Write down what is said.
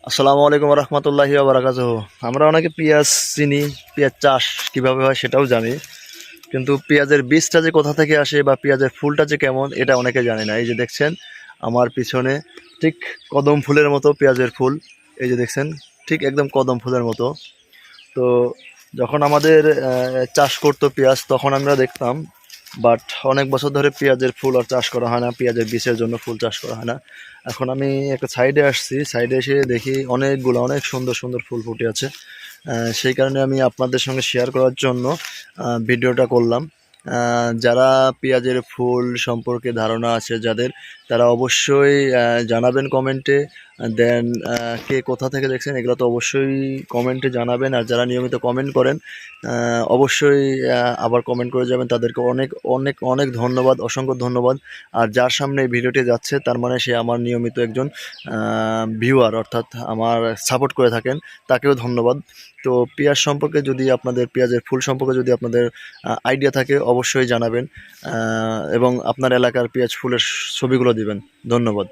আসসালামু আলাইকুম রহমতুল্লাহি ওয়া বারাকাতুহু। আমরা অনেকে পেঁয়াজ চিনি, পেঁয়াজ চাষ কীভাবে হয় সেটাও জানি, কিন্তু পেঁয়াজের বীজটা যে কোথা থেকে আসে বা পেঁয়াজের ফুলটা যে কেমন এটা অনেকে জানে না। এই যে দেখছেন আমার পিছনে ঠিক কদম ফুলের মতো পেঁয়াজের ফুল, এই যে দেখছেন ঠিক একদম কদম ফুলের মতো। তো যখন আমাদের চাষ করতো পেঁয়াজ তখন আমরা দেখতাম, বাট অনেক বছর ধরে পেঁয়াজের ফুল আর চাষ করা হয় না, পেঁয়াজের বীজের জন্য ফুল চাষ করা হয় না। এখন আমি একটা সাইডে আসছি, সাইডে এসে দেখি অনেকগুলো অনেক সুন্দর সুন্দর ফুল ফুটে আছে। সেই কারণে আমি আপনাদের সঙ্গে শেয়ার করার জন্য ভিডিওটা করলাম। যারা পেঁয়াজের ফুল সম্পর্কে ধারণা আছে যাদের, তারা অবশ্যই জানাবেন কমেন্টে। দেন কে কোথা থেকে দেখছেন এগুলো তো অবশ্যই কমেন্টে জানাবেন। আর যারা নিয়মিত কমেন্ট করেন অবশ্যই আবার কমেন্ট করে যাবেন, তাদেরকে অনেক অনেক অনেক ধন্যবাদ, অসংখ্য ধন্যবাদ। আর যার সামনে এই ভিডিওটি যাচ্ছে তার মানে সে আমার নিয়মিত একজন ভিউয়ার, অর্থাৎ আমার সাপোর্ট করে থাকেন, তাকেও ধন্যবাদ। তো পেঁয়াজ সম্পর্কে যদি আপনাদের, পেঁয়াজের ফুল সম্পর্কে যদি আপনাদের আইডিয়া থাকে অবশ্যই জানাবেন, এবং আপনার এলাকার পেঁয়াজ ফুলের ছবিগুলো দিবেন। ধন্যবাদ।